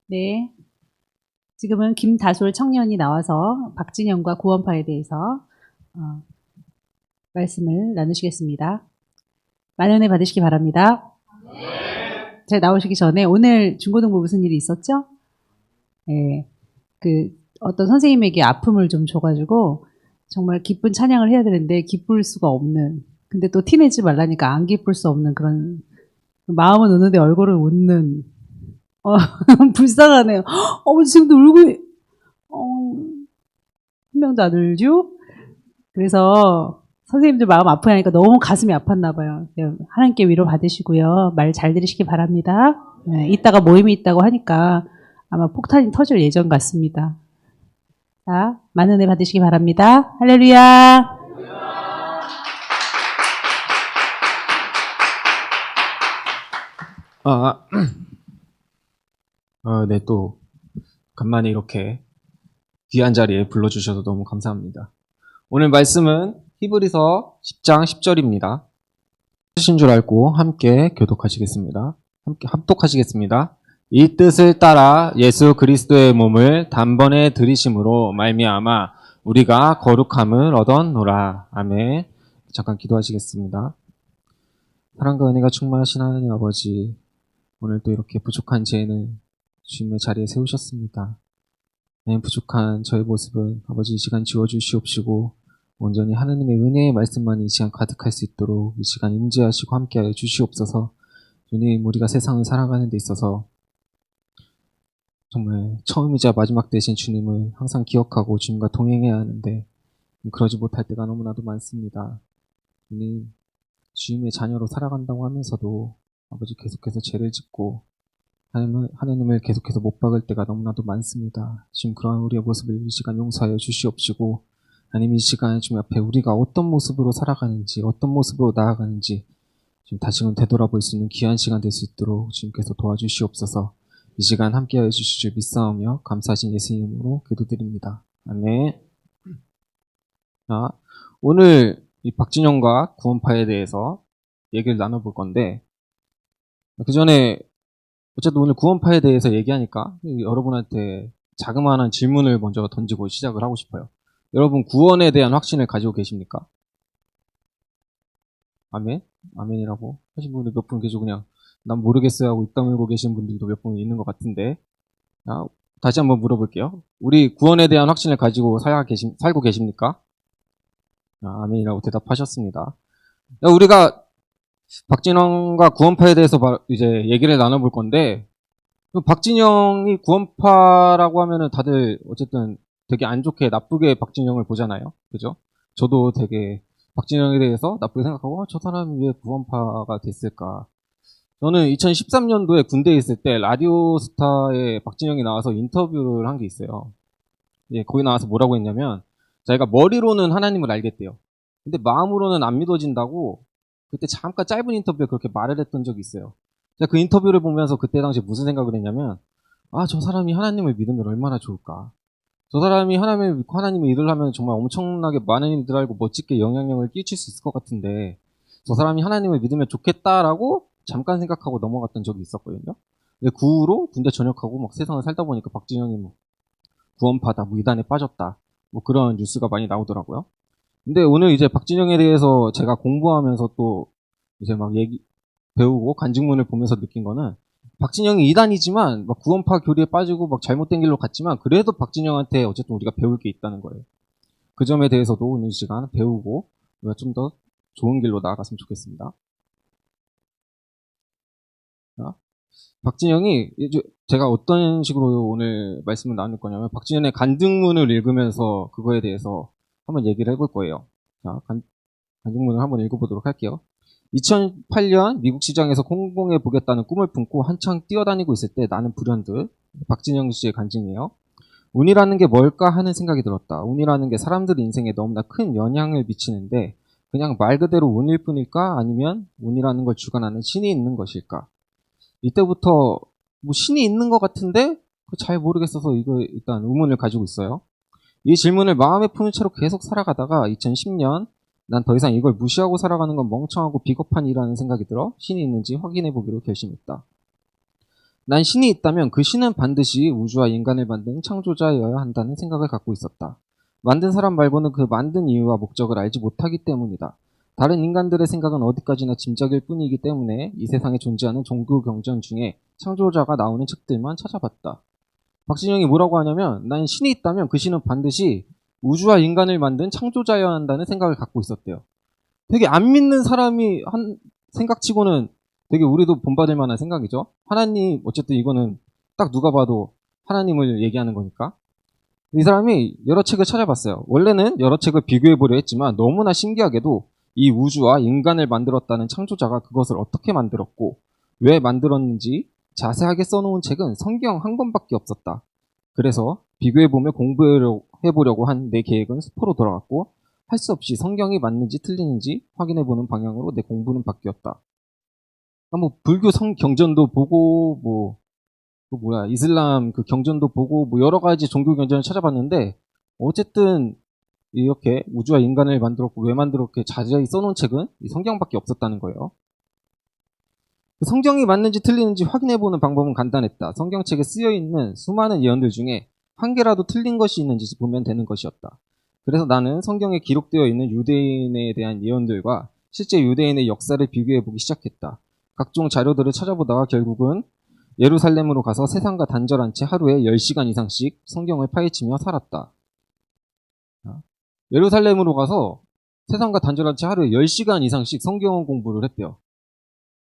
네. 지금은 김다솔 청년이 나와서 박진영과 구원파에 대해서 말씀을 나누시겠습니다. 만연해 받으시기 바랍니다. 잘 나오시기 전에 오늘 중고등부 무슨 일이 있었죠? 네. 어떤 선생님에게 아픔을 좀 줘가지고 정말 기쁜 찬양을 해야 되는데 기쁠 수가 없는, 근데 또 티내지 말라니까 안 기쁠 수 없는 그런, 마음은 우는데 얼굴은 웃는, 불쌍하네요. 지금도 울고, 한 명도 안 울죠? 그래서 선생님들 마음 아프니까 너무 가슴이 아팠나 봐요. 하나님께 위로 받으시고요. 말 잘 들으시기 바랍니다. 네, 이따가 모임이 있다고 하니까 아마 폭탄이 터질 예정 같습니다. 자, 많은 은혜 받으시기 바랍니다. 할렐루야. 네, 또 간만에 이렇게 귀한 자리에 불러주셔서 너무 감사합니다. 오늘 말씀은 히브리서 10장 10절입니다. 하신 줄 알고 함께 교독하시겠습니다. 함께 합독하시겠습니다. 이 뜻을 따라 예수 그리스도의 몸을 단번에 들이심으로 말미암아 우리가 거룩함을 얻었노라. 아멘. 잠깐 기도하시겠습니다. 사랑과 은혜가 충만하신 하나님 아버지, 오늘 또 이렇게 부족한 죄는 주님의 자리에 세우셨습니다. 부족한 저의 모습은 아버지 이 시간 지워주시옵시고 온전히 하나님의 은혜의 말씀만 이 시간 가득할 수 있도록 이 시간 임재하시고 함께하여 주시옵소서. 주님, 우리가 세상을 살아가는 데 있어서 정말 처음이자 마지막 되신 주님을 항상 기억하고 주님과 동행해야 하는데 그러지 못할 때가 너무나도 많습니다. 주님, 주님의 자녀로 살아간다고 하면서도 아버지 계속해서 죄를 짓고 하나님을 계속해서 못 박을 때가 너무나도 많습니다. 지금 그러한 우리의 모습을 이 시간 용서하여 주시옵시고, 하나님 이 시간 주님 앞에 우리가 어떤 모습으로 살아가는지, 어떤 모습으로 나아가는지 지금 다시금 되돌아볼 수 있는 귀한 시간 될 수 있도록 주님께서 도와주시옵소서. 이 시간 함께하여 주실 줄 믿사오며 감사하신 예수님 이름으로 기도드립니다. 아멘. 자, 오늘 이 박진영과 구원파에 대해서 얘기를 나눠볼 건데, 그 전에 어쨌든 오늘 구원파에 대해서 얘기하니까 여러분한테 자그마한 질문을 먼저 던지고 시작을 하고 싶어요. 여러분 구원에 대한 확신을 가지고 계십니까? 아멘? 아멘이라고 하신 분들 몇 분 계시고 그냥 난 모르겠어요 하고 입 다물고 계신 분들도 몇 분 있는 것 같은데, 다시 한번 물어볼게요. 우리 구원에 대한 확신을 가지고 살고 계십니까? 아멘이라고 대답하셨습니다. 우리가 박진영과 구원파에 대해서 이제 얘기를 나눠볼 건데, 박진영이 구원파라고 하면은 다들 어쨌든 되게 안 좋게 나쁘게 박진영을 보잖아요. 그죠? 저도 되게 박진영에 대해서 나쁘게 생각하고 저 사람이 왜 구원파가 됐을까? 저는 2013년도에 군대에 있을 때 라디오스타에 박진영이 나와서 인터뷰를 한 게 있어요. 거기 나와서 뭐라고 했냐면 자기가 머리로는 하나님을 알겠대요. 근데 마음으로는 안 믿어진다고 그때 잠깐 짧은 인터뷰에 그렇게 말을 했던 적이 있어요. 제가 그 인터뷰를 보면서 그때 당시에 무슨 생각을 했냐면, 저 사람이 하나님을 믿으면 얼마나 좋을까. 저 사람이 하나님의 일을 하면 정말 엄청나게 많은 일들 알고 멋지게 영향력을 끼칠 수 있을 것 같은데, 저 사람이 하나님을 믿으면 좋겠다라고 잠깐 생각하고 넘어갔던 적이 있었거든요. 근데 그 후로 군대 전역하고 막 세상을 살다 보니까 박진영이 구원파다, 이단에 빠졌다, 그런 뉴스가 많이 나오더라고요. 근데 오늘 이제 박진영에 대해서 제가 공부하면서 또 이제 막 배우고 간증문을 보면서 느낀 거는, 박진영이 이단이지만 막 구원파 교리에 빠지고 막 잘못된 길로 갔지만 그래도 박진영한테 어쨌든 우리가 배울 게 있다는 거예요. 그 점에 대해서도 오늘 시간 배우고 우리가 좀 더 좋은 길로 나아갔으면 좋겠습니다. 박진영이 제가 어떤 식으로 오늘 말씀을 나눌 거냐면, 박진영의 간증문을 읽으면서 그거에 대해서 한번 얘기를 해볼 거예요. 자, 간증문을 한번 읽어보도록 할게요. 2008년 미국 시장에서 성공해 보겠다는 꿈을 품고 한창 뛰어다니고 있을 때 나는 불현듯, 박진영 씨의 간증이에요. 운이라는 게 뭘까 하는 생각이 들었다. 운이라는 게 사람들 인생에 너무나 큰 영향을 미치는데 그냥 말 그대로 운일 뿐일까? 아니면 운이라는 걸 주관하는 신이 있는 것일까? 이때부터 신이 있는 것 같은데 잘 모르겠어서 이거 일단 의문을 가지고 있어요. 이 질문을 마음에 품은 채로 계속 살아가다가 2010년 난 더 이상 이걸 무시하고 살아가는 건 멍청하고 비겁한 일이라는 생각이 들어 신이 있는지 확인해 보기로 결심했다. 난 신이 있다면 그 신은 반드시 우주와 인간을 만든 창조자여야 한다는 생각을 갖고 있었다. 만든 사람 말고는 그 만든 이유와 목적을 알지 못하기 때문이다. 다른 인간들의 생각은 어디까지나 짐작일 뿐이기 때문에 이 세상에 존재하는 종교 경전 중에 창조자가 나오는 책들만 찾아봤다. 박진영이 뭐라고 하냐면 난 신이 있다면 그 신은 반드시 우주와 인간을 만든 창조자여야 한다는 생각을 갖고 있었대요. 되게 안 믿는 사람이 한 생각치고는 되게 우리도 본받을 만한 생각이죠. 하나님, 어쨌든 이거는 딱 누가 봐도 하나님을 얘기하는 거니까. 이 사람이 여러 책을 찾아봤어요. 원래는 여러 책을 비교해보려 했지만 너무나 신기하게도 이 우주와 인간을 만들었다는 창조자가 그것을 어떻게 만들었고 왜 만들었는지 자세하게 써놓은 책은 성경 한 권밖에 없었다. 그래서 비교해보며 공부해보려고 한 내 계획은 수포로 돌아갔고 할 수 없이 성경이 맞는지 틀리는지 확인해보는 방향으로 내 공부는 바뀌었다. 뭐 불교 경전도 보고 이슬람 그 경전도 보고 뭐 여러 가지 종교 경전을 찾아봤는데 어쨌든 이렇게 우주와 인간을 만들었고 왜 만들었게 자세히 써놓은 책은 이 성경밖에 없었다는 거예요. 그 성경이 맞는지 틀리는지 확인해보는 방법은 간단했다. 성경책에 쓰여있는 수많은 예언들 중에 한 개라도 틀린 것이 있는지 보면 되는 것이었다. 그래서 나는 성경에 기록되어 있는 유대인에 대한 예언들과 실제 유대인의 역사를 비교해보기 시작했다. 각종 자료들을 찾아보다가 결국은 예루살렘으로 가서 세상과 단절한 채 하루에 10시간 이상씩 성경을 파헤치며 살았다. 예루살렘으로 가서 세상과 단절한 채 하루에 10시간 이상씩 성경 공부를 했대요.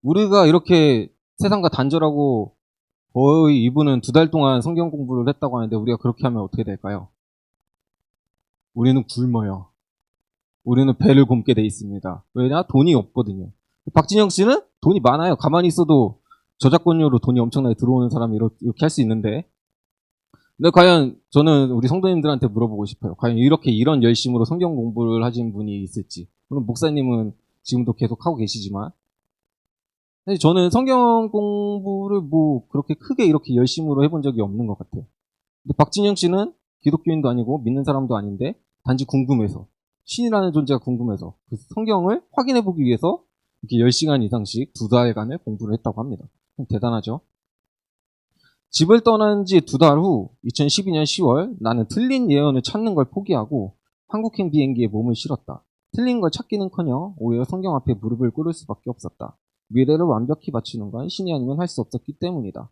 우리가 이렇게 세상과 단절하고 거의 이분은 2달 동안 성경 공부를 했다고 하는데 우리가 그렇게 하면 어떻게 될까요? 우리는 굶어요. 우리는 배를 굶게 돼 있습니다. 왜냐? 돈이 없거든요. 박진영 씨는 돈이 많아요. 가만히 있어도 저작권료로 돈이 엄청나게 들어오는 사람이 이렇게 할 수 있는데. 근데 과연 저는 우리 성도님들한테 물어보고 싶어요. 과연 이렇게 이런 열심으로 성경 공부를 하신 분이 있을지. 물론 목사님은 지금도 계속 하고 계시지만. 사실 저는 성경 공부를 뭐 그렇게 크게 이렇게 열심으로 해본 적이 없는 것 같아요. 근데 박진영 씨는 기독교인도 아니고 믿는 사람도 아닌데 단지 궁금해서 신이라는 존재가 궁금해서 그 성경을 확인해보기 위해서 이렇게 10시간 이상씩 2달간을 공부를 했다고 합니다. 대단하죠? 집을 떠난 지 2달 후 2012년 10월 나는 틀린 예언을 찾는 걸 포기하고 한국행 비행기에 몸을 실었다. 틀린 걸 찾기는커녕 오히려 성경 앞에 무릎을 꿇을 수밖에 없었다. 미래를 완벽히 맞추는 건 신이 아니면 할 수 없었기 때문이다.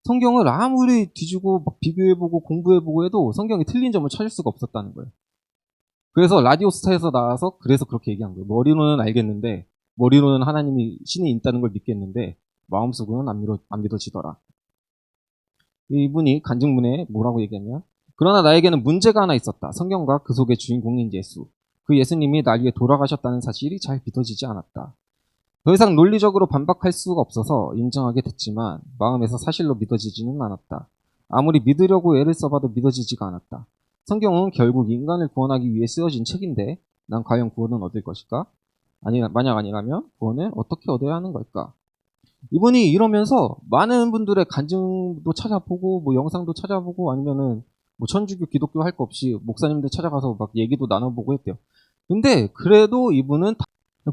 성경을 아무리 뒤지고 막 비교해보고 공부해보고 해도 성경이 틀린 점을 찾을 수가 없었다는 거예요. 그래서 라디오스타에서 나와서 그래서 그렇게 얘기한 거예요. 머리로는 알겠는데 머리로는 하나님이 신이 있다는 걸 믿겠는데 마음속으로는 안 믿어지더라. 이분이 간증문에 뭐라고 얘기하면 그러나 나에게는 문제가 하나 있었다. 성경과 그 속의 주인공인 예수. 그 예수님이 날 위해 돌아가셨다는 사실이 잘 믿어지지 않았다. 더 이상 논리적으로 반박할 수가 없어서 인정하게 됐지만 마음에서 사실로 믿어지지는 않았다. 아무리 믿으려고 애를 써봐도 믿어지지가 않았다. 성경은 결국 인간을 구원하기 위해 쓰여진 책인데 난 과연 구원은 얻을 것일까? 만약 아니라면 구원을 어떻게 얻어야 하는 걸까? 이분이 이러면서 많은 분들의 간증도 찾아보고 뭐 영상도 찾아보고 아니면은 뭐 천주교 기독교 할 거 없이 목사님들 찾아가서 막 얘기도 나눠보고 했대요. 근데 그래도 이분은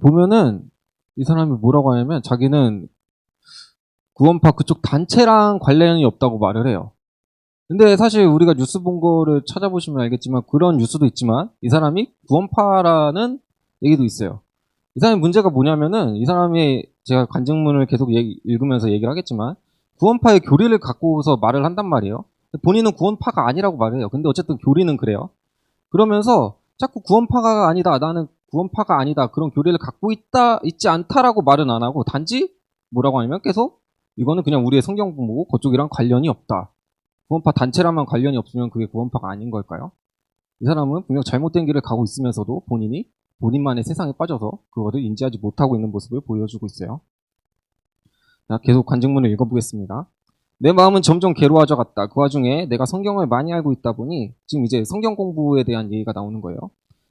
보면은 이 사람이 뭐라고 하냐면 자기는 구원파 그쪽 단체랑 관련이 없다고 말을 해요. 근데 사실 우리가 뉴스 본 거를 찾아보시면 알겠지만 그런 뉴스도 있지만 이 사람이 구원파라는 얘기도 있어요. 이 사람의 문제가 뭐냐면은 이 사람이 제가 간증문을 계속 읽으면서 얘기를 하겠지만 구원파의 교리를 갖고서 말을 한단 말이에요. 본인은 구원파가 아니라고 말해요. 근데 어쨌든 교리는 그래요. 그러면서 자꾸 구원파가 아니다. 나는 구원파가 아니다. 그런 교리를 갖고 있지 않다라고 말은 안 하고 단지 뭐라고 하냐면 계속 이거는 그냥 우리의 성경 공부고 그쪽이랑 관련이 없다. 구원파 단체랑만 관련이 없으면 그게 구원파가 아닌 걸까요? 이 사람은 분명 잘못된 길을 가고 있으면서도 본인만의 세상에 빠져서 그것을 인지하지 못하고 있는 모습을 보여주고 있어요. 자, 계속 간증문을 읽어보겠습니다. 내 마음은 점점 괴로워져 갔다. 그 와중에 내가 성경을 많이 알고 있다 보니 지금 이제 성경 공부에 대한 얘기가 나오는 거예요.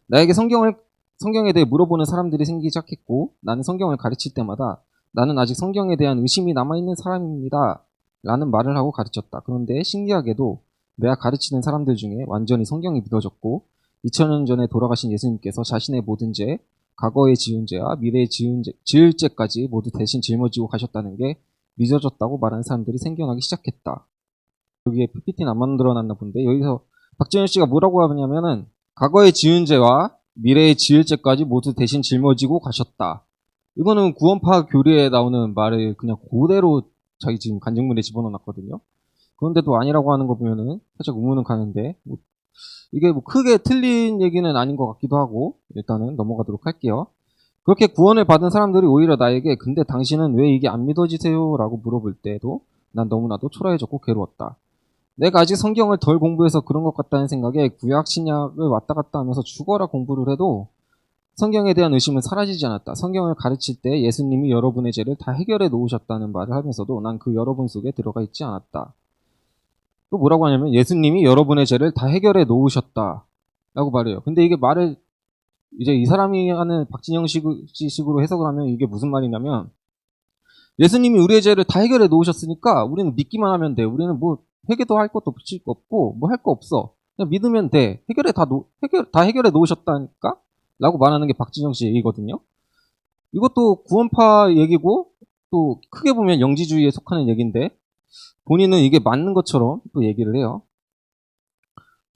나에게 성경에 대해 물어보는 사람들이 생기기 시작했고 나는 성경을 가르칠 때마다 나는 아직 성경에 대한 의심이 남아있는 사람입니다. 라는 말을 하고 가르쳤다. 그런데 신기하게도 내가 가르치는 사람들 중에 완전히 성경이 믿어졌고 2000년 전에 돌아가신 예수님께서 자신의 모든 죄, 과거에 지은 죄와 미래에 지을 죄까지 모두 대신 짊어지고 가셨다는 게 믿어졌다고 말하는 사람들이 생겨나기 시작했다. 여기에 PPT는 안 만들어놨나 본데 여기서 박재현 씨가 뭐라고 하냐면은 과거에 지은 죄와 미래에 지을 죄까지 모두 대신 짊어지고 가셨다. 이거는 구원파 교리에 나오는 말을 그냥 그대로 자기 지금 간증문에 집어넣어놨거든요. 그런데도 아니라고 하는 거 보면은 살짝 의문은 가는데 이게 뭐 크게 틀린 얘기는 아닌 것 같기도 하고 일단은 넘어가도록 할게요. 그렇게 구원을 받은 사람들이 오히려 나에게 근데 당신은 왜 이게 안 믿어지세요? 라고 물어볼 때도 난 너무나도 초라해졌고 괴로웠다. 내가 아직 성경을 덜 공부해서 그런 것 같다는 생각에 구약 신약을 왔다 갔다 하면서 죽어라 공부를 해도 성경에 대한 의심은 사라지지 않았다. 성경을 가르칠 때 예수님이 여러분의 죄를 다 해결해 놓으셨다는 말을 하면서도 난 그 여러분 속에 들어가 있지 않았다. 또 뭐라고 하냐면 예수님이 여러분의 죄를 다 해결해 놓으셨다 라고 말해요. 근데 이게 말을 이제 이 사람이 하는 박진영 식으로 해석을 하면 이게 무슨 말이냐면 예수님이 우리의 죄를 다 해결해 놓으셨으니까 우리는 믿기만 하면 돼. 우리는 뭐 회개도 할 것도 붙일 거 없고 뭐 할 거 없어. 그냥 믿으면 돼. 다 해결해 놓으셨다니까? 라고 말하는 게 박진영 씨 얘기거든요. 이것도 구원파 얘기고 또 크게 보면 영지주의에 속하는 얘기인데 본인은 이게 맞는 것처럼 또 얘기를 해요.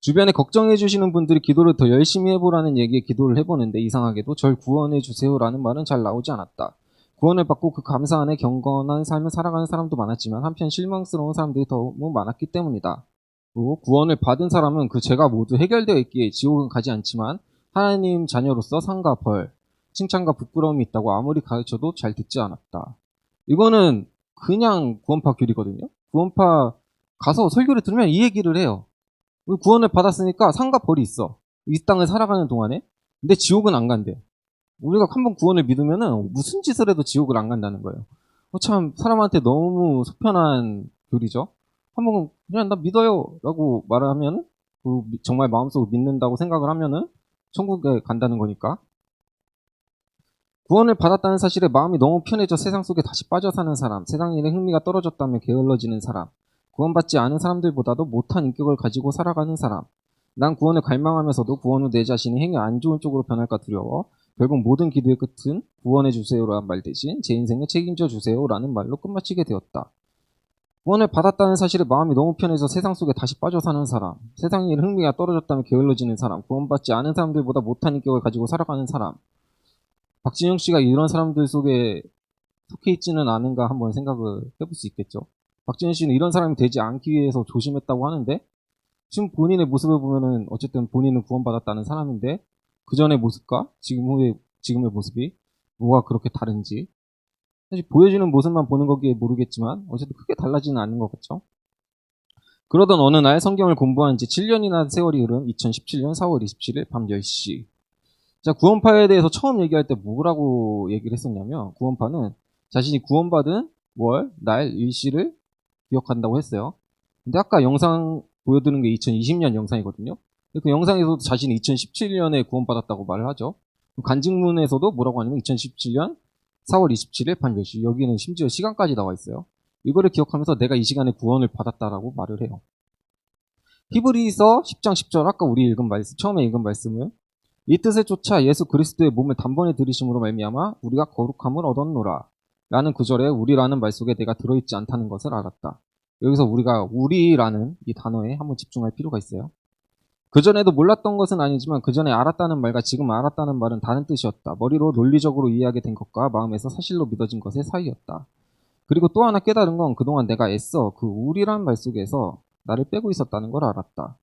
주변에 걱정해 주시는 분들이 기도를 더 열심히 해보라는 얘기에 기도를 해보는데 이상하게도 절 구원해 주세요라는 말은 잘 나오지 않았다. 구원을 받고 그 감사 안에 경건한 삶을 살아가는 사람도 많았지만 한편 실망스러운 사람들이 너무 많았기 때문이다. 그리고 구원을 받은 사람은 그 죄가 모두 해결되어 있기에 지옥은 가지 않지만 하나님 자녀로서 상과 벌, 칭찬과 부끄러움이 있다고 아무리 가르쳐도 잘 듣지 않았다. 이거는 그냥 구원파 교리거든요. 구원파 가서 설교를 들으면 이 얘기를 해요. 구원을 받았으니까 상과 벌이 있어. 이 땅을 살아가는 동안에. 근데 지옥은 안 간대. 우리가 한번 구원을 믿으면은 무슨 짓을 해도 지옥을 안 간다는 거예요. 참 사람한테 너무 속편한 교리죠. 한번 그냥 나 믿어요 라고 말하면 정말 마음속으로 믿는다고 생각을 하면은 천국에 간다는 거니까. 구원을 받았다는 사실에 마음이 너무 편해져 세상 속에 다시 빠져 사는 사람, 세상 일에 흥미가 떨어졌다며 게을러지는 사람, 구원받지 않은 사람들보다도 못한 인격을 가지고 살아가는 사람. 난 구원을 갈망하면서도 구원 후 내 자신이 행위 안 좋은 쪽으로 변할까 두려워 결국 모든 기도의 끝은 구원해 주세요라는 말 대신 제 인생을 책임져 주세요라는 말로 끝마치게 되었다. 구원을 받았다는 사실에 마음이 너무 편해서 세상 속에 다시 빠져 사는 사람, 세상 일에 흥미가 떨어졌다며 게을러지는 사람, 구원받지 않은 사람들보다 못한 인격을 가지고 살아가는 사람. 박진영 씨가 이런 사람들 속에 속해 있지는 않은가 한번 생각을 해볼 수 있겠죠. 박진영 씨는 이런 사람이 되지 않기 위해서 조심했다고 하는데 지금 본인의 모습을 보면은 어쨌든 본인은 구원받았다는 사람인데 그 전의 모습과 지금의 모습이 뭐가 그렇게 다른지 사실 보여지는 모습만 보는 거기에 모르겠지만 어쨌든 크게 달라지는 않는 것 같죠. 그러던 어느 날 성경을 공부한 지 7년이나 세월이 흐른 2017년 4월 27일 밤 10시. 자, 구원파에 대해서 처음 얘기할 때 뭐라고 얘기를 했었냐면 구원파는 자신이 구원받은 월, 날, 일시를 기억한다고 했어요. 근데 아까 영상 보여드린 게 2020년 영상이거든요. 그 영상에서도 자신이 2017년에 구원받았다고 말을 하죠. 간증문에서도 뭐라고 하냐면 2017년 4월 27일 밤 10시. 여기는 심지어 시간까지 나와 있어요. 이거를 기억하면서 내가 이 시간에 구원을 받았다라고 말을 해요. 히브리서 10장 10절 아까 우리 읽은 말씀, 처음에 읽은 말씀을 이 뜻에 쫓아 예수 그리스도의 몸을 단번에 들이심으로 말미암아 우리가 거룩함을 얻었노라 라는 구절에 우리라는 말 속에 내가 들어있지 않다는 것을 알았다. 여기서 우리가 우리라는 이 단어에 한번 집중할 필요가 있어요. 그전에도 몰랐던 것은 아니지만 그전에 알았다는 말과 지금 알았다는 말은 다른 뜻이었다. 머리로 논리적으로 이해하게 된 것과 마음에서 사실로 믿어진 것의 사이였다. 그리고 또 하나 깨달은 건 그동안 내가 애써 그 우리라는 말 속에서 나를 빼고 있었다는 걸 알았다.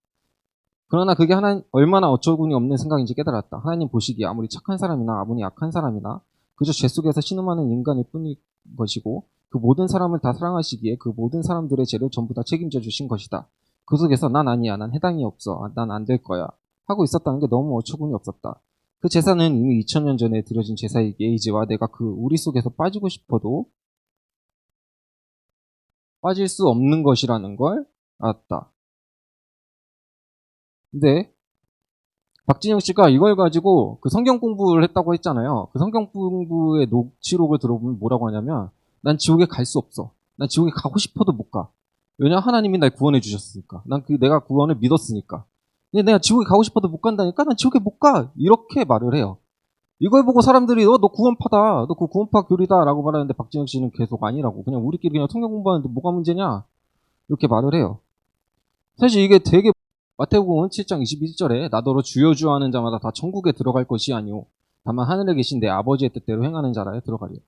그러나 그게 얼마나 어처구니 없는 생각인지 깨달았다. 하나님 보시기에 아무리 착한 사람이나 아무리 악한 사람이나 그저 죄 속에서 신음하는 인간일 뿐일 것이고 그 모든 사람을 다 사랑하시기에 그 모든 사람들의 죄를 전부 다 책임져 주신 것이다. 그 속에서 난 아니야, 난 해당이 없어, 난 안 될 거야 하고 있었다는 게 너무 어처구니 없었다. 그 제사는 이미 2000년 전에 드려진 제사이기에 이제와 내가 그 우리 속에서 빠지고 싶어도 빠질 수 없는 것이라는 걸 알았다. 근데 박진영 씨가 이걸 가지고 그 성경 공부를 했다고 했잖아요. 그 성경 공부의 녹취록을 들어보면 뭐라고 하냐면 난 지옥에 갈 수 없어. 난 지옥에 가고 싶어도 못 가. 왜냐 하나님이 날 구원해 주셨으니까. 난 내가 구원을 믿었으니까. 근데 내가 지옥에 가고 싶어도 못 간다니까 난 지옥에 못 가. 이렇게 말을 해요. 이걸 보고 사람들이 너 구원파다, 너 그 구원파 교리다라고 말하는데 박진영 씨는 계속 아니라고, 그냥 우리끼리 그냥 성경 공부하는데 뭐가 문제냐 이렇게 말을 해요. 사실 이게 되게 마태복음 7장 21절에 나더러 주여 주여 하는 자마다 다 천국에 들어갈 것이 아니오 다만 하늘에 계신 내 아버지의 뜻대로 행하는 자라에 들어가리라.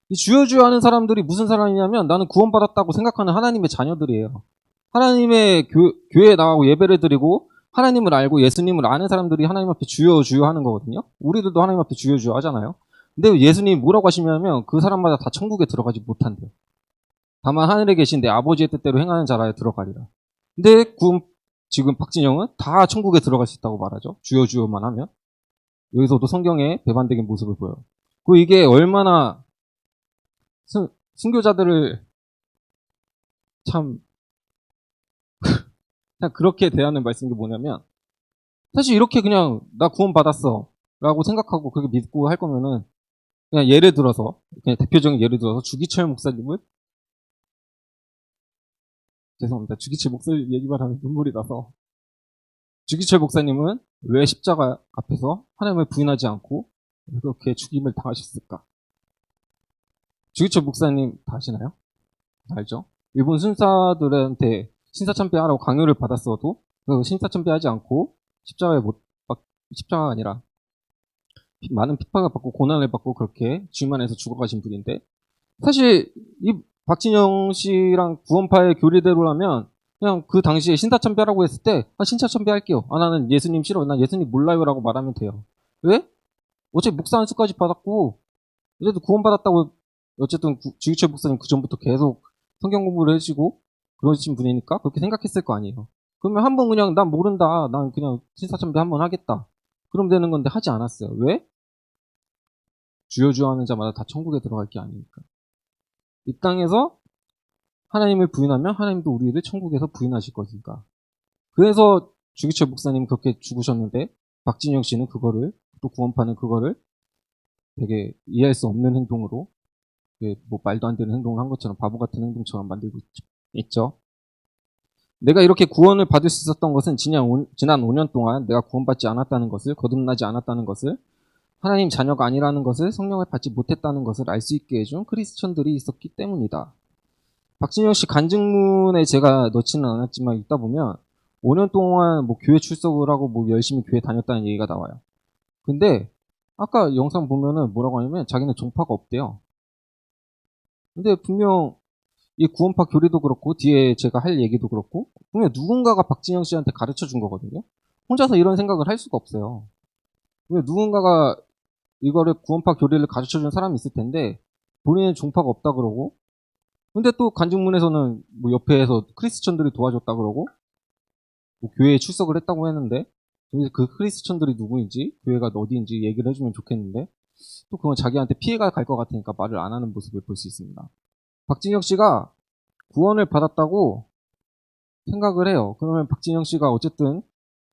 이 주여 주여 하는 사람들이 무슨 사람이냐면 나는 구원받았다고 생각하는 하나님의 자녀들이에요. 하나님의 교회에 나가고 예배를 드리고 하나님을 알고 예수님을 아는 사람들이 하나님 앞에 주여 주여 하는 거거든요. 우리들도 하나님 앞에 주여 주여 하잖아요. 근데 예수님이 뭐라고 하시냐면 그 사람마다 다 천국에 들어가지 못한대요. 다만 하늘에 계신 내 아버지의 뜻대로 행하는 자라에 들어가리라. 근데 지금 박진영은 다 천국에 들어갈 수 있다고 말하죠. 주여 주여만 하면. 여기서도 성경에 배반되는 모습을 보여요. 그리고 이게 얼마나 순교자들을 참 그냥 그렇게 대하는 말씀인 게 뭐냐면, 사실 이렇게 그냥 나 구원 받았어 라고 생각하고 그렇게 믿고 할 거면은 그냥 예를 들어서, 그냥 대표적인 예를 들어서 주기철 목사님을, 죄송합니다, 주기철 목사님 얘기만 하면 눈물이 나서, 주기철 목사님은 왜 십자가 앞에서 하나님을 부인하지 않고 그렇게 죽임을 당하셨을까? 주기철 목사님 다 아시나요? 알죠? 일본 순사들한테 신사참배하라고 강요를 받았어도 그 신사참배하지 않고 십자가가 아니라 많은 핍박을 받고 고난을 받고 그렇게 주님 안에서 죽어가신 분인데, 사실 이 박진영 씨랑 구원파의 교리대로라면 그냥 그 당시에 신사참배하라고 했을 때 신사참배할게요. 나는 예수님 싫어. 난 예수님 몰라요 라고 말하면 돼요. 왜? 어차피 목사 안수까지 받았고 그래도 구원받았다고. 어쨌든 주기철 목사님 그 전부터 계속 성경 공부를 해주고 그러신 분이니까 그렇게 생각했을 거 아니에요. 그러면 한번 그냥 난 모른다, 난 그냥 신사참배 한번 하겠다, 그럼 되는 건데 하지 않았어요. 왜? 주여 주여 하는 자마다 다 천국에 들어갈 게 아니니까. 이 땅에서 하나님을 부인하면 하나님도 우리를 천국에서 부인하실 거니까. 그래서 주기철 목사님 그렇게 죽으셨는데 박진영 씨는 그거를, 또 구원파는 그거를 되게 이해할 수 없는 행동으로, 뭐 말도 안 되는 행동을 한 것처럼, 바보 같은 행동처럼 만들고 있죠. 내가 이렇게 구원을 받을 수 있었던 것은 지난 5년 동안 내가 구원받지 않았다는 것을, 거듭나지 않았다는 것을, 하나님 자녀가 아니라는 것을, 성령을 받지 못했다는 것을 알 수 있게 해준 크리스천들이 있었기 때문이다. 박진영 씨 간증문에 제가 넣지는 않았지만 읽다 보면 5년 동안 뭐 교회 출석을 하고 뭐 열심히 교회 다녔다는 얘기가 나와요. 근데 아까 영상 보면은 뭐라고 하냐면 자기는 종파가 없대요. 근데 분명 이 구원파 교리도 그렇고 뒤에 제가 할 얘기도 그렇고 분명 누군가가 박진영 씨한테 가르쳐 준 거거든요. 혼자서 이런 생각을 할 수가 없어요. 왜 누군가가 이거를 구원파 교리를 가르쳐 준 사람이 있을 텐데 본인은 종파가 없다 그러고, 근데 또 간증문에서는 뭐 옆에서 크리스천들이 도와줬다 그러고 뭐 교회에 출석을 했다고 했는데, 그 크리스천들이 누구인지 교회가 어디인지 얘기를 해주면 좋겠는데 또 그건 자기한테 피해가 갈 것 같으니까 말을 안 하는 모습을 볼 수 있습니다. 박진영 씨가 구원을 받았다고 생각을 해요. 그러면 박진영 씨가 어쨌든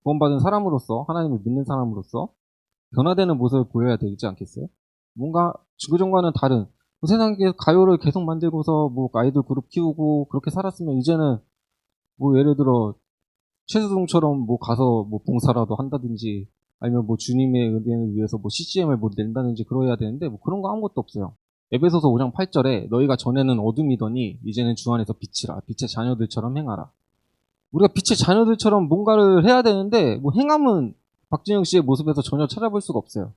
구원받은 사람으로서, 하나님을 믿는 사람으로서 변화되는 모습을 보여야 되지 않겠어요? 뭔가 그전과는 다른, 뭐 세상에 가요를 계속 만들고서 뭐 아이돌 그룹 키우고 그렇게 살았으면 이제는 뭐 예를 들어 최수동처럼 뭐 가서 뭐 봉사라도 한다든지 아니면 뭐 주님의 은혜를 위해서 뭐 CCM을 뭐 낸다든지 그러야 되는데 뭐 그런 거 아무것도 없어요. 에베소서 5장 8절에 너희가 전에는 어둠이더니 이제는 주 안에서 빛이라, 빛의 자녀들처럼 행하라. 우리가 빛의 자녀들처럼 뭔가를 해야 되는데 뭐 행함은 박진영 씨의 모습에서 전혀 찾아볼 수가 없어요.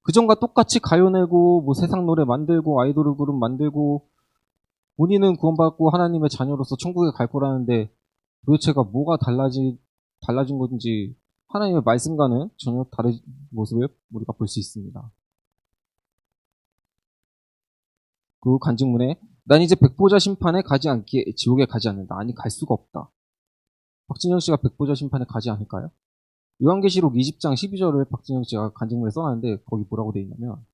그전과 똑같이 가요 내고 뭐 세상 노래 만들고 아이돌 그룹 만들고 본인은 구원받고 하나님의 자녀로서 천국에 갈 거라는데 도대체가 뭐가 달라진 건지 하나님의 말씀과는 전혀 다른 모습을 우리가 볼 수 있습니다. 그 간증문에 난 이제 백보자 심판에 가지 않기에 지옥에 가지 않는다. 아니 갈 수가 없다. 박진영 씨가 백보자 심판에 가지 않을까요? 요한계시록 20장 12절을 박진영 씨가 간증문에 써놨는데 거기 뭐라고 돼 있냐면,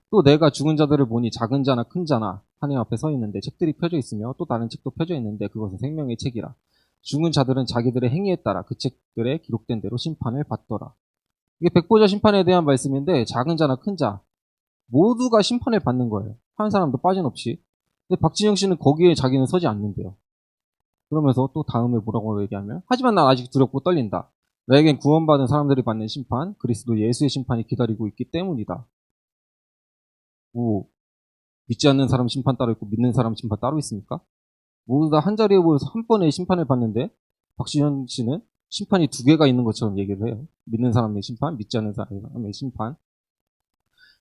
또 내가 죽은 자들을 보니 작은 자나 큰 자나 하나님 앞에 서 있는데 책들이 펴져 있으며 또 다른 책도 펴져 있는데 그것은 생명의 책이라. 죽은 자들은 자기들의 행위에 따라 그 책들에 기록된 대로 심판을 받더라. 이게 백보자 심판에 대한 말씀인데 작은 자나 큰 자 모두가 심판을 받는 거예요. 한 사람도 빠짐없이. 근데 박진영 씨는 거기에 자기는 서지 않는데요. 그러면서 또 다음에 뭐라고 얘기하면, 하지만 난 아직 두렵고 떨린다. 나에겐 구원받은 사람들이 받는 심판, 그리스도 예수의 심판이 기다리고 있기 때문이다. 뭐 믿지 않는 사람 심판 따로 있고 믿는 사람 심판 따로 있습니까? 모두 다 한 자리에 모여서 한 번에 심판을 받는데 박지현 씨는 심판이 두 개가 있는 것처럼 얘기를 해요. 믿는 사람의 심판, 믿지 않는 사람의 심판.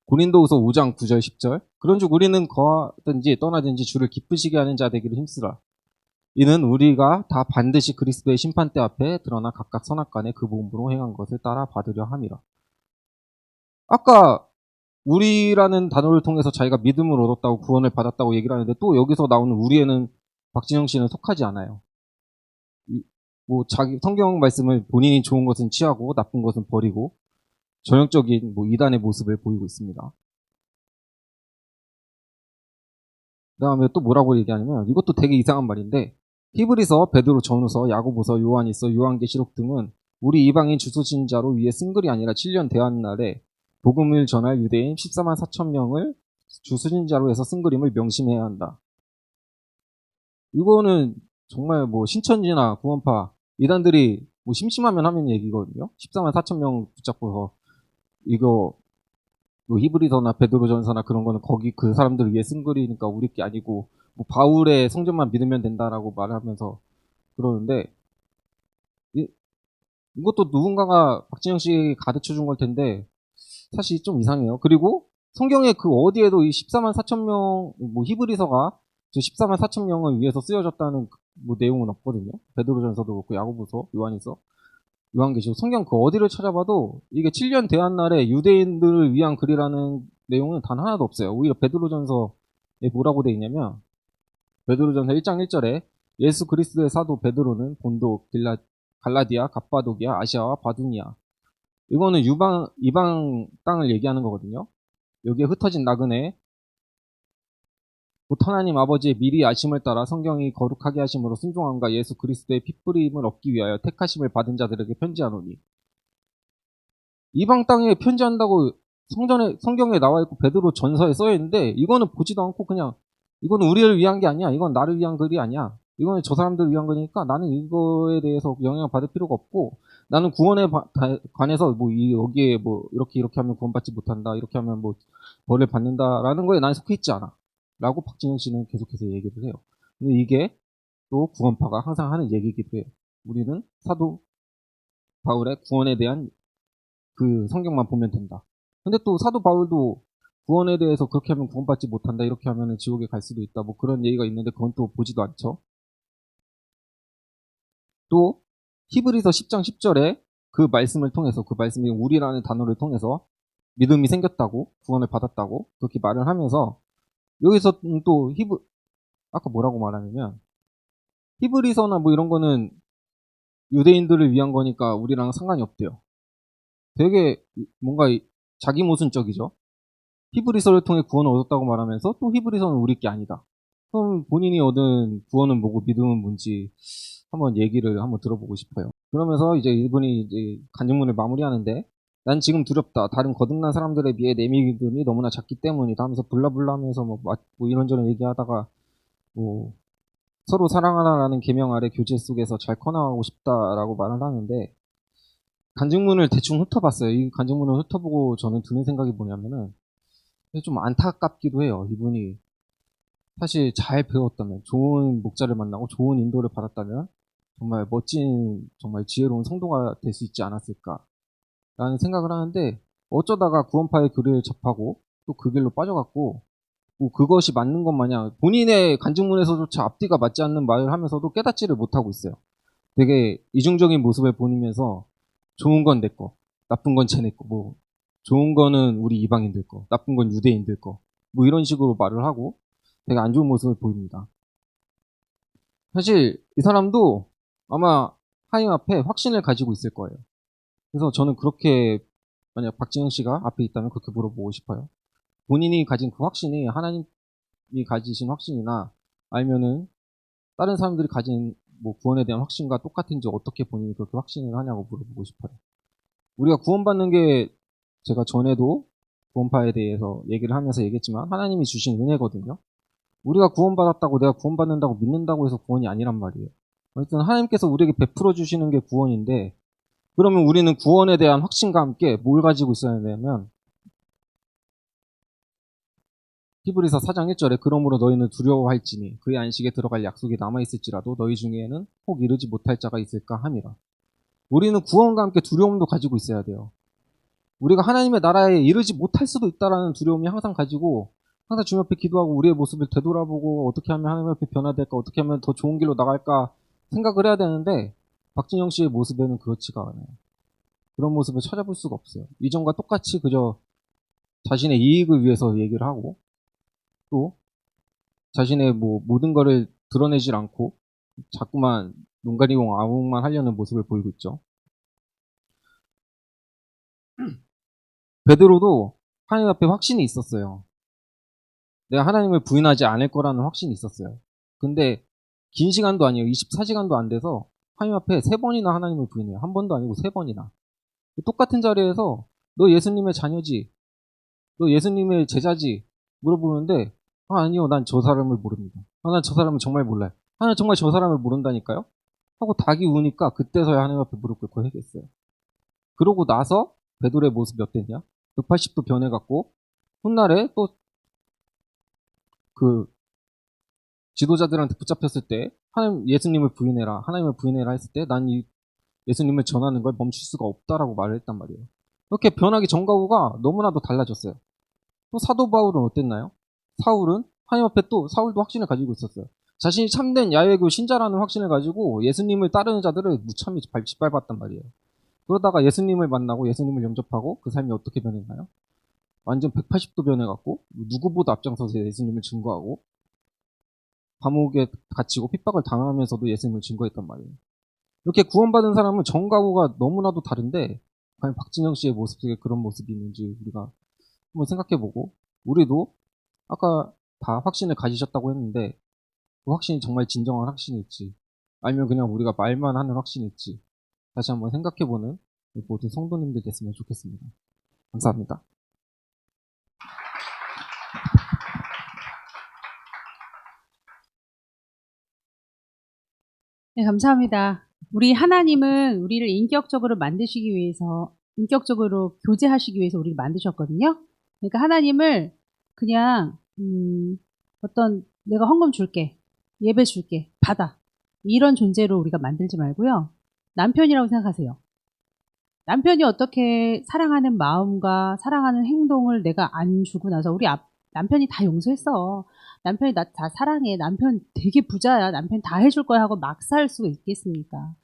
고린도후서 5장 9절 10절. 그런즉 우리는 거하든지 떠나든지 주를 기쁘시게 하는 자 되기를 힘쓰라. 이는 우리가 다 반드시 그리스도의 심판대 앞에 드러나 각각 선악간에 그 몸으로 행한 것을 따라 받으려 함이라. 아까 우리라는 단어를 통해서 자기가 믿음을 얻었다고 구원을 받았다고 얘기를 하는데 또 여기서 나오는 우리에는 박진영 씨는 속하지 않아요. 뭐 자기 성경 말씀을 본인이 좋은 것은 취하고 나쁜 것은 버리고 전형적인 뭐 이단의 모습을 보이고 있습니다. 그다음에 또 뭐라고 얘기하냐면 이것도 되게 이상한 말인데 히브리서, 베드로, 전후서, 야고보서, 요한일서, 요한계시록 등은 우리 이방인 주소신자로 위에 쓴 글이 아니라 7년 대한 날에 복음을 전할 유대인 14만 4천 명을 주소신자로 해서 쓴 글임을 명심해야 한다. 이거는 정말 뭐 신천지나 구원파 이단들이 뭐 심심하면 하는 얘기거든요. 14만 4천 명 붙잡고서 이거 뭐 히브리서나 베드로전서나 그런 거는 거기 그 사람들을 위해 쓴 글이니까 우리 게 아니고 뭐 바울의 성전만 믿으면 된다라고 말하면서 그러는데 이것도 누군가가 박진영 씨 가르쳐 준 걸 텐데 사실 좀 이상해요. 그리고 성경에 그 어디에도 이 14만 4천 명, 뭐 히브리서가 저 14만 4천 명을 위해서 쓰여졌다는 뭐 내용은 없거든요. 베드로전서도 그렇고 야고보서, 요한일서, 요한계시록 성경 그 어디를 찾아봐도 이게 7년 대한날에 유대인들을 위한 글이라는 내용은 단 하나도 없어요. 오히려 베드로전서에 뭐라고 돼 있냐면 베드로전서 1장 1절에 예수 그리스도의 사도 베드로는 본도, 갈라디아, 갑바도기아, 아시아와 바두니아 이거는 이방 땅을 얘기하는 거거든요. 여기에 흩어진 나그네 곧 하나님 아버지의 미리 아심을 따라 성경이 거룩하게 하심으로 순종함과 예수 그리스도의 핏뿌림을 얻기 위하여 택하심을 받은 자들에게 편지하노니 이방 땅에 편지한다고 성경에 나와 있고 베드로 전서에 써 있는데 이거는 보지도 않고 그냥 이거는 우리를 위한 게 아니야. 이건 나를 위한 글이 아니야. 이거는 저 사람들을 위한 거니까 나는 이거에 대해서 영향을 받을 필요가 없고 나는 구원에 관해서 뭐 여기에 뭐 이렇게 하면 구원받지 못한다. 이렇게 하면 뭐 벌을 받는다라는 거에 난 속해 있지 않아. 라고 박진영 씨는 계속해서 얘기를 해요. 근데 이게 또 구원파가 항상 하는 얘기이기도 해요. 우리는 사도 바울의 구원에 대한 그 성경만 보면 된다. 근데 또 사도 바울도 구원에 대해서 그렇게 하면 구원받지 못한다. 이렇게 하면 지옥에 갈 수도 있다. 뭐 그런 얘기가 있는데 그건 또 보지도 않죠. 또 히브리서 10장 10절에 그 말씀을 통해서 그 말씀이 우리라는 단어를 통해서 믿음이 생겼다고 구원을 받았다고 그렇게 말을 하면서 여기서 또 아까 뭐라고 말하냐면 히브리서나 뭐 이런 거는 유대인들을 위한 거니까 우리랑 상관이 없대요. 되게 뭔가 자기 모순적이죠. 히브리서를 통해 구원을 얻었다고 말하면서 또 히브리서는 우리 게 아니다. 그럼 본인이 얻은 구원은 뭐고 믿음은 뭔지 한번 얘기를 한번 들어보고 싶어요. 그러면서 이제 이분이 이제 간증문을 마무리하는데 난 지금 두렵다. 다른 거듭난 사람들에 비해 내 믿음이 너무나 작기 때문이다 하면서 블라블라 하면서 뭐 이런저런 얘기하다가 뭐 서로 사랑하라라는 계명 아래 교제 속에서 잘 커나가고 싶다라고 말을 하는데 간증문을 대충 훑어봤어요. 이 간증문을 훑어보고 저는 드는 생각이 뭐냐면은 좀 안타깝기도 해요. 이분이 사실 잘 배웠다면 좋은 목자를 만나고 좋은 인도를 받았다면 정말 멋진 정말 지혜로운 성도가 될 수 있지 않았을까 라는 생각을 하는데 어쩌다가 구원파의 교리를 접하고 또 그 길로 빠져갔고 뭐 그것이 맞는 것 마냥 본인의 간증문에서조차 앞뒤가 맞지 않는 말을 하면서도 깨닫지를 못하고 있어요. 되게 이중적인 모습을 보이면서 좋은 건 내 거, 나쁜 건 쟤네 거, 뭐 좋은 거는 우리 이방인들 거, 나쁜 건 유대인들 거, 뭐 이런 식으로 말을 하고 되게 안 좋은 모습을 보입니다. 사실 이 사람도 아마 하나님 앞에 확신을 가지고 있을 거예요. 그래서 저는 그렇게 만약 박진영 씨가 앞에 있다면 그렇게 물어보고 싶어요. 본인이 가진 그 확신이 하나님이 가지신 확신이나 아니면은 다른 사람들이 가진 뭐 구원에 대한 확신과 똑같은지 어떻게 본인이 그렇게 확신을 하냐고 물어보고 싶어요. 우리가 구원받는 게 제가 전에도 구원파에 대해서 얘기를 하면서 얘기했지만 하나님이 주신 은혜거든요. 우리가 구원받았다고 내가 구원받는다고 믿는다고 해서 구원이 아니란 말이에요. 어쨌든 하나님께서 우리에게 베풀어 주시는 게 구원인데 그러면 우리는 구원에 대한 확신과 함께 뭘 가지고 있어야 되냐면 히브리서 4장 1절에 그러므로 너희는 두려워할지니 그의 안식에 들어갈 약속이 남아있을지라도 너희 중에는 혹 이르지 못할 자가 있을까 함이라. 우리는 구원과 함께 두려움도 가지고 있어야 돼요. 우리가 하나님의 나라에 이르지 못할 수도 있다라는 두려움이 항상 가지고 항상 주님 앞에 기도하고 우리의 모습을 되돌아보고 어떻게 하면 하나님 앞에 변화될까, 어떻게 하면 더 좋은 길로 나갈까 생각을 해야 되는데 박진영 씨의 모습에는 그렇지가 않아요. 그런 모습을 찾아볼 수가 없어요. 이전과 똑같이 그저 자신의 이익을 위해서 얘기를 하고 또 자신의 모든 거를 드러내질 않고 자꾸만 눈가리공 아웅만 하려는 모습을 보이고 있죠. 베드로도 하나님 앞에 확신이 있었어요. 내가 하나님을 부인하지 않을 거라는 확신이 있었어요. 근데 긴 시간도 아니에요. 24시간도 안 돼서 하나님 앞에 3번이나 하나님을 부인해요. 한 번도 아니고 3번이나. 똑같은 자리에서 너 예수님의 자녀지? 너 예수님의 제자지? 물어보는데 아니요. 난 저 사람을 모릅니다. 난 저 사람을 정말 몰라요. 난 정말 저 사람을 모른다니까요? 하고 닭이 우니까 그때서야 하나님 앞에 무릎 꿇고 회개했어요. 그러고 나서 베드로의 모습이 어땠냐? 180도 변해갖고 훗날에 또 그 지도자들한테 붙잡혔을 때 하나님 예수님을 부인해라, 하나님을 부인해라 했을 때 난 이 예수님을 전하는 걸 멈출 수가 없다라고 말을 했단 말이에요. 이렇게 변하기 전과 후가 너무나도 달라졌어요. 또 사도 바울은 어땠나요? 사울은 하나님 앞에 또 사울도 확신을 가지고 있었어요. 자신이 참된 야외교 신자라는 확신을 가지고 예수님을 따르는 자들을 무참히 짓밟았단 말이에요. 그러다가 예수님을 만나고 예수님을 영접하고 그 삶이 어떻게 변했나요? 완전 180도 변해갖고 누구보다 앞장서서 예수님을 증거하고 감옥에 갇히고 핍박을 당하면서도 예수님을 증거했단 말이에요. 이렇게 구원받은 사람은 전과 후가 너무나도 다른데 과연 박진영 씨의 모습 속에 그런 모습이 있는지 우리가 한번 생각해보고 우리도 아까 다 확신을 가지셨다고 했는데 그 확신이 정말 진정한 확신일지 아니면 그냥 우리가 말만 하는 확신일지 다시 한번 생각해보는 모든 성도님들 됐으면 좋겠습니다. 감사합니다. 네, 감사합니다. 우리 하나님은 우리를 인격적으로 만드시기 위해서, 인격적으로 교제하시기 위해서 우리를 만드셨거든요. 그러니까 하나님을 그냥 어떤 내가 헌금 줄게, 예배 줄게, 받아. 이런 존재로 우리가 만들지 말고요. 남편이라고 생각하세요. 남편이 어떻게 사랑하는 마음과 사랑하는 행동을 내가 안 주고 나서 우리 남편이 다 용서했어. 남편이 나 다 사랑해. 남편 되게 부자야. 남편 다 해줄 거야 하고 막 살 수가 있겠습니까?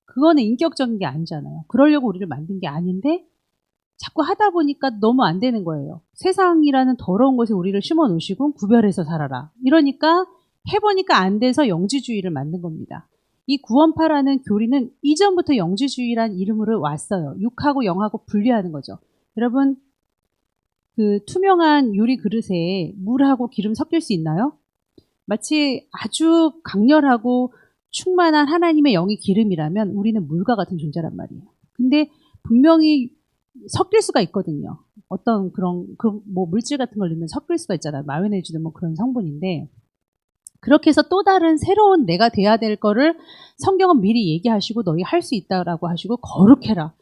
그거는 인격적인 게 아니잖아요. 그러려고 우리를 만든 게 아닌데 자꾸 하다 보니까 너무 안 되는 거예요. 세상이라는 더러운 곳에 우리를 심어 놓으시고 구별해서 살아라. 이러니까 해보니까 안 돼서 영지주의를 만든 겁니다. 이 구원파라는 교리는 이전부터 영지주의란 이름으로 왔어요. 육하고 영하고 분리하는 거죠. 여러분, 그 투명한 유리 그릇에 물하고 기름 섞일 수 있나요? 마치 아주 강렬하고 충만한 하나님의 영이 기름이라면 우리는 물과 같은 존재란 말이에요. 근데 분명히 섞일 수가 있거든요. 어떤 그런 뭐 물질 같은 걸 넣으면 섞일 수가 있잖아요. 마요네즈는 뭐 그런 성분인데 그렇게 해서 또 다른 새로운 내가 돼야 될 거를 성경은 미리 얘기하시고 너희 할 수 있다라고 하시고 거룩해라.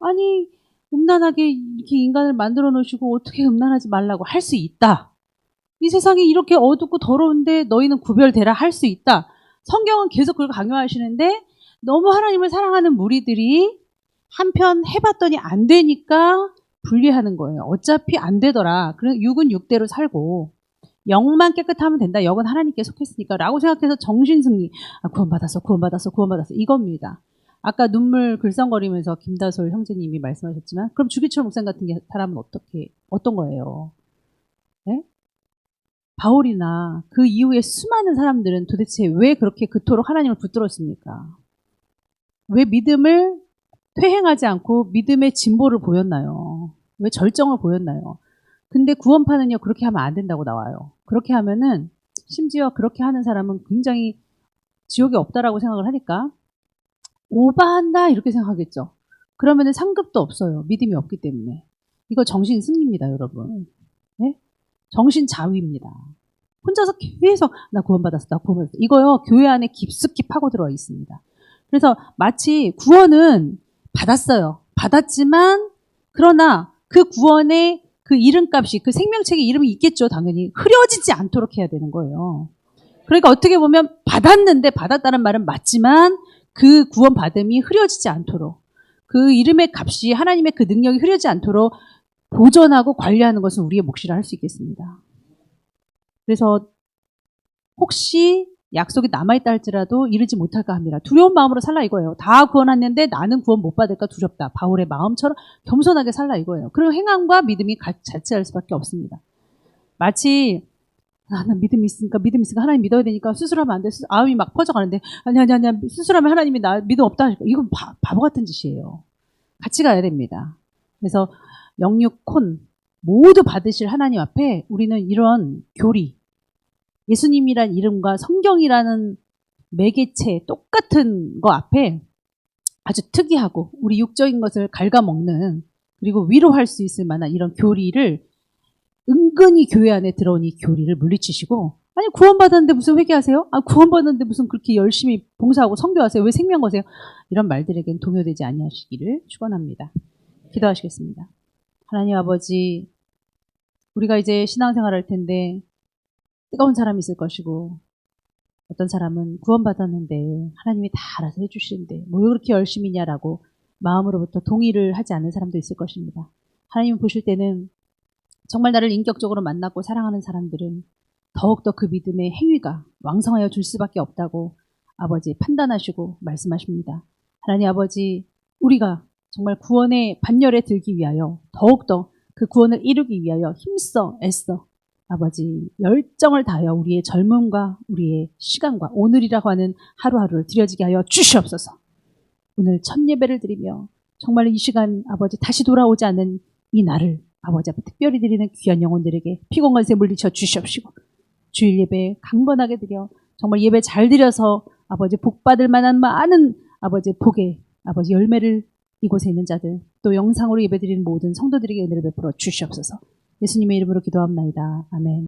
아니 음란하게 이렇게 인간을 만들어 놓으시고 어떻게 음란하지 말라고 할 수 있다. 이 세상이 이렇게 어둡고 더러운데 너희는 구별되라 할 수 있다. 성경은 계속 그걸 강요하시는데 너무 하나님을 사랑하는 무리들이 한편 해봤더니 안 되니까 분리하는 거예요. 어차피 안 되더라. 그래서 육은 육대로 살고 영만 깨끗하면 된다. 영은 하나님께 속했으니까 라고 생각해서 정신승리. 구원받았어. 이겁니다. 아까 눈물 글썽거리면서 김다솔 형제님이 말씀하셨지만 그럼 주기철 목사님 같은 사람은 어떤 거예요? 네? 바울이나 그 이후에 수많은 사람들은 도대체 왜 그렇게 그토록 하나님을 붙들었습니까? 왜 믿음을 퇴행하지 않고 믿음의 진보를 보였나요? 왜 절정을 보였나요? 근데 구원파는요, 그렇게 하면 안 된다고 나와요. 그렇게 하면은, 심지어 그렇게 하는 사람은 굉장히 지옥에 없다라고 생각을 하니까, 오바한다, 이렇게 생각하겠죠. 그러면은 상급도 없어요. 믿음이 없기 때문에. 이거 정신 승리입니다, 여러분. 네? 정신 자위입니다. 혼자서 계속, 나 구원받았어. 이거요, 교회 안에 깊숙이 파고들어 있습니다. 그래서 마치 구원은 받았어요. 받았지만, 그러나 그 구원의 그 이름값이, 그 생명책에 이름이 있겠죠, 당연히. 흐려지지 않도록 해야 되는 거예요. 그러니까 어떻게 보면 받았는데, 받았다는 말은 맞지만 그 구원 받음이 흐려지지 않도록, 그 이름의 값이, 하나님의 그 능력이 흐려지지 않도록 보존하고 관리하는 것은 우리의 몫이라 할 수 있겠습니다. 그래서 혹시 약속이 남아있다 할지라도 이르지 못할까 합니다. 두려운 마음으로 살라 이거예요. 다 구원했는데 나는 구원 못 받을까 두렵다. 바울의 마음처럼 겸손하게 살라 이거예요. 그리고 행함과 믿음이 자체할 수밖에 없습니다. 마치 나는 믿음이 있으니까 하나님 믿어야 되니까 수술하면 안 돼. 마음이 막 퍼져가는데 아니 수술하면 하나님이 나 믿음 없다 하니까 이건 바보 같은 짓이에요. 같이 가야 됩니다. 그래서 영육혼 모두 받으실 하나님 앞에 우리는 이런 교리, 예수님이란 이름과 성경이라는 매개체 똑같은 거 앞에 아주 특이하고 우리 육적인 것을 갉아먹는, 그리고 위로할 수 있을 만한 이런 교리를 은근히 교회 안에 들어온 이 교리를 물리치시고, 아니 구원받았는데 무슨 회개하세요? 아 구원받았는데 무슨 그렇게 열심히 봉사하고 성교하세요? 왜 생명 거세요? 이런 말들에겐 동요되지 아니하시기를 축원합니다. 기도하시겠습니다. 하나님 아버지, 우리가 이제 신앙생활 할 텐데 뜨거운 사람이 있을 것이고, 어떤 사람은 구원받았는데 하나님이 다 알아서 해주시는데 뭘 그렇게 열심히냐라고 마음으로부터 동의를 하지 않는 사람도 있을 것입니다. 하나님 보실 때는 정말 나를 인격적으로 만났고 사랑하는 사람들은 더욱더 그 믿음의 행위가 왕성하여 줄 수밖에 없다고 아버지 판단하시고 말씀하십니다. 하나님 아버지, 우리가 정말 구원의 반열에 들기 위하여 더욱더 그 구원을 이루기 위하여 힘써 애써 아버지 열정을 다하여 우리의 젊음과 우리의 시간과 오늘이라고 하는 하루하루를 드려지게 하여 주시옵소서. 오늘 첫 예배를 드리며 정말 이 시간 아버지 다시 돌아오지 않는 이 날을 아버지 앞에 특별히 드리는 귀한 영혼들에게 피곤간세 물리쳐 주시옵시고, 주일 예배 강건하게 드려 정말 예배 잘 드려서 아버지 복 받을 만한 많은 아버지 복의 아버지 열매를 이곳에 있는 자들, 또 영상으로 예배 드리는 모든 성도들에게 은혜를 베풀어 주시옵소서. 예수님의 이름으로 기도합나이다. 아멘.